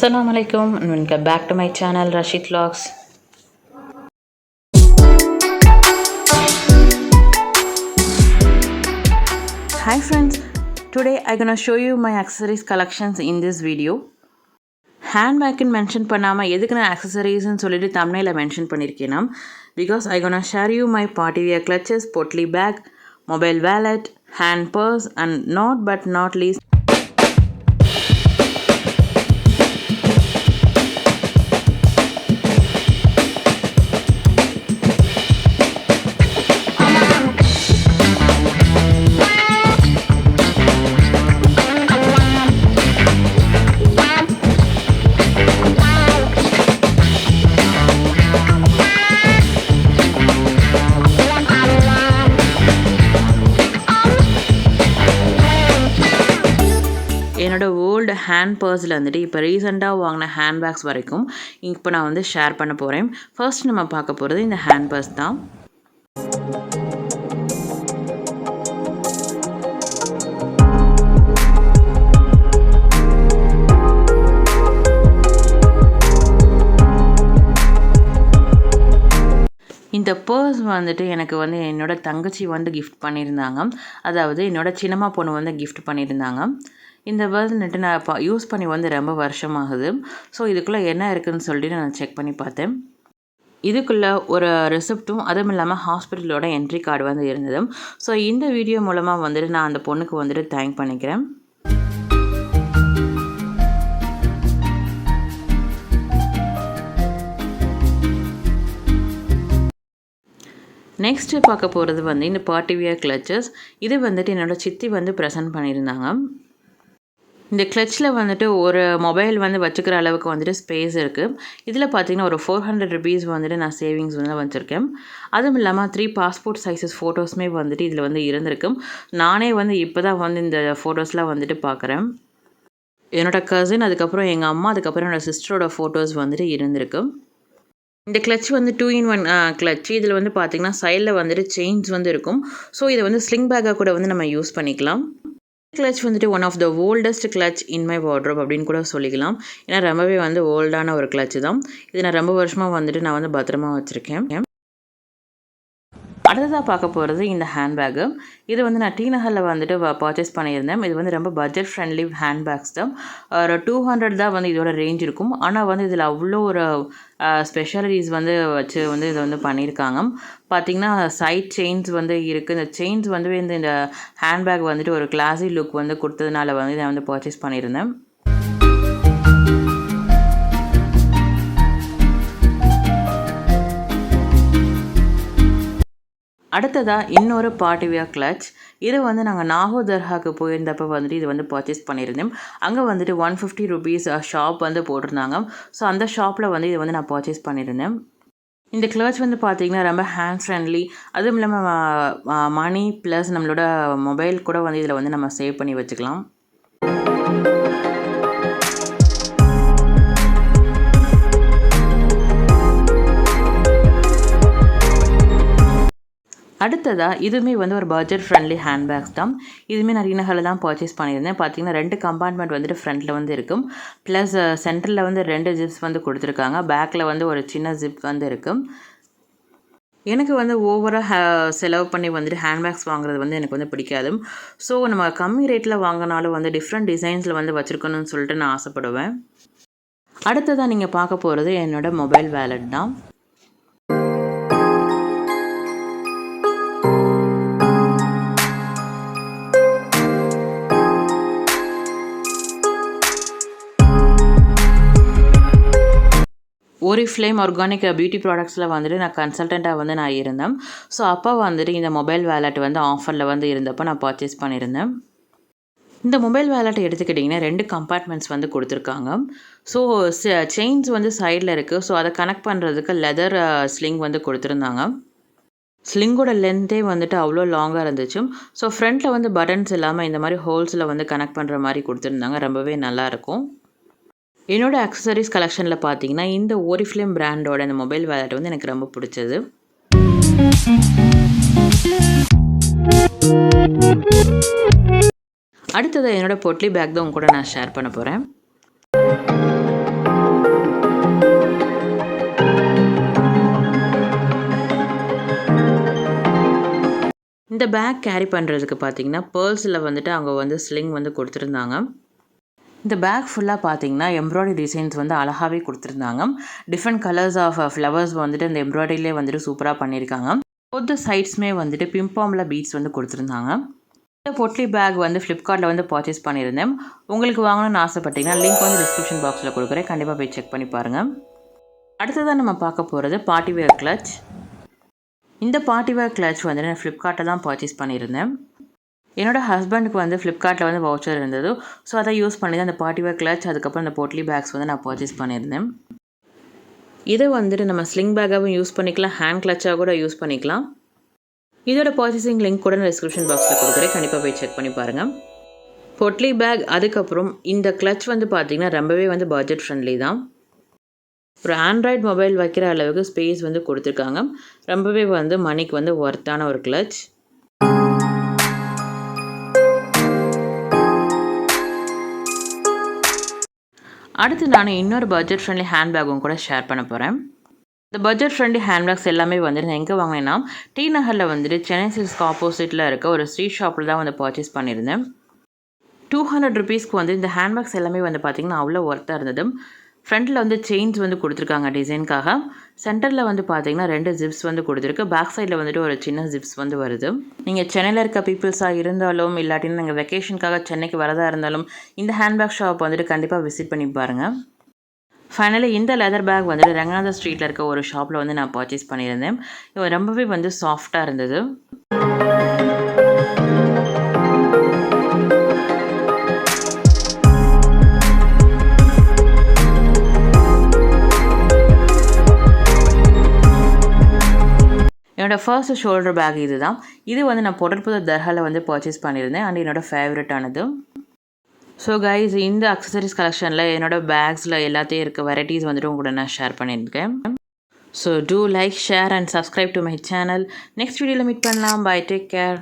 Assalamualaikum and welcome back to my channel Rashid Vlogs. Hi friends, today I'm gonna show you my accessories collections in this video. Handbag mention பண்ணாம எதுக்கு நான் accessories னு சொல்லிட்டு thumbnail mention பண்ணிருக்கேனா because I'm gonna share you my party wear clutches, potli bag, mobile wallet, hand purse and not least என்னோட old hand பர்ஸில் வந்துட்டு இப்போ ரீசெண்டாக வாங்கின ஹேண்ட் பேக்ஸ் வரைக்கும் இப்போ நான் வந்து ஷேர் பண்ண போகிறேன். ஃபர்ஸ்ட் நம்ம பார்க்க போகிறது இந்த ஹேண்ட் பர்ஸ் தான். இந்த பர்ஸ் வந்துட்டு எனக்கு வந்து என்னோட தங்கச்சி வந்து கிஃப்ட் பண்ணியிருந்தாங்க. அதாவது என்னோட சின்னம்மா பொண்ணு வந்து கிஃப்ட் பண்ணியிருந்தாங்க. இந்த பர்ஸ் நான் யூஸ் பண்ணி வந்து ரொம்ப வருஷமாகுது. ஸோ இதுக்குள்ளே என்ன இருக்குதுன்னு சொல்லிட்டு நான் செக் பண்ணி பார்த்தேன். இதுக்குள்ளே ஒரு ரெசிப்ட்டும் அதுவும் இல்லாமல் ஹாஸ்பிட்டலோட என்ட்ரி கார்டு வந்து இருந்தது. ஸோ இந்த வீடியோ மூலமாக வந்துட்டு நான் அந்த பொண்ணுக்கு வந்துட்டு தேங்க் பண்ணிக்கிறேன். நெக்ஸ்ட்டு பார்க்க போகிறது வந்து இந்த பார்ட்டி வியர் கிளச்சஸ். இது வந்துட்டு என்னோடய சித்தி வந்து ப்ரெசென்ட் பண்ணியிருந்தாங்க. இந்த கிளச்சில் வந்துட்டு ஒரு மொபைல் வந்து வச்சுக்கிற அளவுக்கு வந்துட்டு ஸ்பேஸ் இருக்குது. இதில் பார்த்திங்கன்னா ஒரு 400 rupees வந்துட்டு நான் சேவிங்ஸ் வந்து வச்சுருக்கேன். அதுவும் இல்லாமல் 3 பாஸ்போர்ட் சைஸஸ் ஃபோட்டோஸுமே வந்துட்டு இதில் வந்து இருந்திருக்கு. நானே வந்து இப்போ தான் வந்து இந்த ஃபோட்டோஸ்லாம் வந்துட்டு பார்க்குறேன். என்னோடய கசின், அதுக்கப்புறம் எங்கள் அம்மா, அதுக்கப்புறம் என்னோடய சிஸ்டரோட ஃபோட்டோஸ் வந்துட்டு இருந்திருக்கு. இந்த கிளச் வந்து 2-in-1 கிளச். இதில் வந்து பார்த்திங்கன்னா சைடில் வந்துட்டு செயின்ஸ் வந்து இருக்கும். ஸோ இதை வந்து ஸ்லிங் பேக்காக கூட வந்து நம்ம யூஸ் பண்ணிக்கலாம். கிளச் வந்துட்டு one of the oldest clutch in my wardrobe அப்படின்னு கூட சொல்லிக்கலாம். ஏன்னா ரொம்பவே வந்து ஓல்டான ஒரு கிளச் தான். இது நான் ரொம்ப வருஷமாக வந்துட்டு நான் வந்து பத்திரமா வச்சுருக்கேன். அடுத்ததாக பார்க்க போகிறது இந்த ஹேண்ட்பேக்கு. இது வந்து நான் டிநகரில் வந்துட்டு பர்ச்சேஸ் பண்ணியிருந்தேன். இது வந்து ரொம்ப பட்ஜெட் ஃப்ரெண்ட்லி ஹேண்ட்பேக்ஸ் தான். ஒரு 200 தான் வந்து இதோட ரேஞ்ச் இருக்கும். ஆனால் வந்து இதில் அவ்வளோ ஒரு ஸ்பெஷாலிட்டிஸ் வந்து வச்சு வந்து இதை வந்து பண்ணியிருக்காங்க. பார்த்திங்கன்னா சைட் செயின்ஸ் வந்து இருக்குது. இந்த செயின்ஸ் வந்து இந்த ஹேண்ட்பேக் வந்துட்டு ஒரு கிளாஸி லுக் வந்து கொடுத்ததுனால வந்து இதை வந்து பர்ச்சேஸ் பண்ணியிருந்தேன். அடுத்ததாக இன்னொரு பார்ட்டி வியர் கிளச். இது வந்து நாங்கள் நாகூர் தர்காவுக்கு போயிருந்தப்போ வந்துட்டு இது வந்து பர்ச்சேஸ் பண்ணியிருந்தேன். அங்கே வந்துட்டு 150 rupees ஷாப் வந்து போட்டிருந்தாங்க. ஸோ அந்த ஷாப்பில் வந்து இது வந்து நான் பர்ச்சேஸ் பண்ணியிருந்தேன். இந்த கிளச் வந்து பார்த்திங்கன்னா ரொம்ப ஹேண்ட் ஃப்ரெண்ட்லி. அதுவும் இல்லாமல் மணி ப்ளஸ் நம்மளோட மொபைல் கூட வந்து இதில் வந்து நம்ம சேவ் பண்ணி வச்சுக்கலாம். அடுத்ததாக இதுவுமே வந்து ஒரு பட்ஜெட் ஃப்ரெண்ட்லி ஹேண்ட்பேக்ஸ் தான். இதுவுமே நான் ரீநகரில் தான் பர்ச்சேஸ் பண்ணியிருந்தேன். பார்த்திங்கன்னா 2 கம்பார்ட்மெண்ட் வந்துட்டு ஃப்ரண்ட்டில் வந்து இருக்கும். ப்ளஸ் சென்டரில் வந்து 2 ஜிப்ஸ் வந்து கொடுத்துருக்காங்க. பேக்கில் வந்து ஒரு சின்ன ஜிப் வந்து இருக்கும். எனக்கு வந்து ஓவராக செலவு பண்ணி வந்துட்டு ஹேண்ட்பேக்ஸ் வாங்குறது வந்து எனக்கு வந்து பிடிக்காது. ஸோ நம்ம கம்மி ரேட்டில் வாங்கினாலும் வந்து டிஃப்ரெண்ட் டிசைன்ஸில் வந்து வச்சுருக்கணும்னு சொல்லிட்டு நான் ஆசைப்படுவேன். அடுத்ததாக நீங்கள் பார்க்க போகிறது என்னோடய மொபைல் வேலட் தான். Oriflame ஆர்கானிக் பியூட்டி ப்ராடக்ட்ஸில் வந்துட்டு நான் கன்சல்டண்ட்டாக வந்து நான் இருந்தேன். ஸோ அப்போ வந்துட்டு இந்த மொபைல் வேலட் வந்து ஆஃபரில் வந்து இருந்தப்போ நான் பர்ச்சேஸ் பண்ணியிருந்தேன். இந்த மொபைல் வேலட்டை எடுத்துக்கிட்டிங்கன்னா 2 கம்பார்ட்மெண்ட்ஸ் வந்து கொடுத்துருக்காங்க. ஸோ செயின்ஸ் வந்து சைடில் இருக்குது. ஸோ அதை கனெக்ட் பண்ணுறதுக்கு லெதர் ஸ்லிங் வந்து கொடுத்துருந்தாங்க. ஸ்லிங்கோட லென்த்தே வந்துட்டு அவ்வளோ லாங்காக இருந்துச்சு. ஸோ ஃப்ரண்ட்டில் வந்து பட்டன்ஸ் இல்லாமல் இந்த மாதிரி ஹோல்ஸில் வந்து கனெக்ட் பண்ணுற மாதிரி கொடுத்துருந்தாங்க. ரொம்பவே நல்லாயிருக்கும். என்னோட அக்சசரிஸ் கலெக்ஷனில் பார்த்தீங்கன்னா இந்த ஓரிஃப்ளேம் பிராண்டோட இந்த மொபைல் வேலட் வந்து எனக்கு ரொம்ப பிடிச்சது. அடுத்தது என்னோட பொட்லி பேக் தான் உங்க கூட நான் ஷேர் பண்ண போகிறேன். இந்த பேக் கேரி பண்ணுறதுக்கு பார்த்தீங்கன்னா பேர்ல்ஸில் வந்துட்டு அவங்க வந்து ஸ்லிங் வந்து கொடுத்துருந்தாங்க. இந்த பேக் ஃபுல்லாக பார்த்தீங்கன்னா எம்ப்ராய்டரி டிசைன்ஸ் வந்து அழகாகவே கொடுத்துருந்தாங்க. டிஃப்ரெண்ட் கலர்ஸ் ஆஃப் ஃப்ளவர்ஸ் வந்துட்டு இந்த எம்ப்ராய்டரியிலே வந்துட்டு சூப்பராக பண்ணியிருக்காங்க. போத் சைட்ஸுமே வந்துட்டு பிம்பாமில் பீட்ஸ் வந்து கொடுத்துருந்தாங்க. இந்த பொட்லி பேக் வந்து ஃப்ளிப்கார்ட்டில் வந்து பர்ச்சேஸ் பண்ணியிருந்தேன். உங்களுக்கு வாங்கணும்னு ஆசைப்பட்டீங்கன்னா லிங்க் வந்து டிஸ்கிரிப்ஷன் பாக்ஸில் கொடுக்குறேன். கண்டிப்பாக போய் செக் பண்ணி பாருங்கள். அடுத்ததாக நம்ம பார்க்க போகிறது பார்ட்டி வேர் கிளட்ச். இந்த பார்ட்டி வேர் கிளட்ச் வந்துட்டு நான் ஃப்ளிப்கார்ட்டில் தான் பர்ச்சேஸ் பண்ணியிருந்தேன். என்னோடய ஹஸ்பண்டுக்கு வந்து ஃப்ளிப்கார்ட்டில் வந்து வவுச்சர் இருந்தது. ஸோ அதை யூஸ் பண்ணி தான் அந்த பார்ட்டி வேர் கிளட்ச் அதுக்கப்புறம் அந்த போட்லி பேக்ஸ் வந்து நான் பர்ச்சேஸ் பண்ணியிருந்தேன். இதை வந்துட்டு நம்ம ஸ்லிங் பேக்காகவும் யூஸ் பண்ணிக்கலாம், ஹேண்ட் கிளட்சாக கூட யூஸ் பண்ணிக்கலாம். இதோட பர்ச்சேசிங் லிங்க் கூட நான் டிஸ்கிரிப்ஷன் பாக்ஸில் கொடுக்குறேன். கண்டிப்பாக போய் செக் பண்ணி பாருங்கள். பொட்லி பேக் அதுக்கப்புறம் இந்த கிளட்ச் வந்து பார்த்திங்கன்னா ரொம்பவே வந்து பட்ஜெட் ஃப்ரெண்ட்லி தான். ஒரு ஆண்ட்ராய்டு மொபைல் வைக்கிற அளவுக்கு ஸ்பேஸ் வந்து கொடுத்துருக்காங்க. ரொம்பவே வந்து மணிக்கு வந்து ஒர்த்தான ஒரு கிளட்ச். அடுத்து நான் இன்னொரு பட்ஜெட் ஃப்ரெண்ட்லி ஹேண்ட்பேக்கும் கூட ஷேர் பண்ண போகிறேன். இந்த பட்ஜெட் ஃப்ரெண்ட்லி ஹேண்ட்பேக்ஸ் எல்லாமே வந்துட்டு எங்கே வாங்கினேன்னா டி நகரில் வந்துட்டு சென்னை சில்க்ஸ்க்கு ஆப்போசிட்டில் இருக்க ஒரு ஸ்ட்ரீட் ஷாப்பில் தான் வந்து பர்ச்சேஸ் பண்ணியிருந்தேன். 200 ருபீஸ்க்கு வந்து இந்த ஹேண்ட்பேக்ஸ் எல்லாமே வந்து பார்த்திங்கன்னா அவ்வளோ ஒர்த்தாக இருந்தது. ஃப்ரண்ட்டில் வந்து செயின்ஸ் வந்து கொடுத்துருக்காங்க டிசைனுக்காக. சென்டரில் வந்து பார்த்திங்கன்னா 2 ஜிப்ஸ் வந்து கொடுத்துருக்கு. பேக் சைடில் வந்துட்டு ஒரு சின்ன ஜிப்ஸ் வந்து வருது. நீங்கள் சென்னையில் இருக்க பீப்புள்ஸாக இருந்தாலும் இல்லாட்டின்னு நீங்கள் வெக்கேஷனுக்காக சென்னைக்கு வரதா இருந்தாலும் இந்த ஹேண்ட்பேக் ஷாப் வந்துட்டு கண்டிப்பாக விசிட் பண்ணி பாருங்கள். ஃபைனலி இந்த லெதர் பேக் வந்துட்டு ரங்கநாதர் ஸ்ட்ரீட்டில் இருக்க ஒரு ஷாப்பில் வந்து நான் பர்ச்சேஸ் பண்ணியிருந்தேன். இது ரொம்பவே வந்து சாஃப்டாக இருந்தது. என்னோடய ஃபர்ஸ்ட் ஷோல்டர் பேக் இது தான். இது வந்து நான் பொடற்புதூர் தர்காவில் வந்து பர்ச்சேஸ் பண்ணியிருந்தேன். அண்ட் என்னோடய ஃபேவரட்டானது. ஸோ கைஸ், இந்த அக்சசரிஸ் கலெக்ஷனில் என்னோடய பேக்ஸில் எல்லாத்தையும் இருக்க வெரைட்டிஸ் வந்துட்டு உங்களோட நான் ஷேர் பண்ணியிருக்கேன். So do like, share and subscribe to my channel. Next வீடியோவில் மீட் பண்ணலாம். Bye, take care.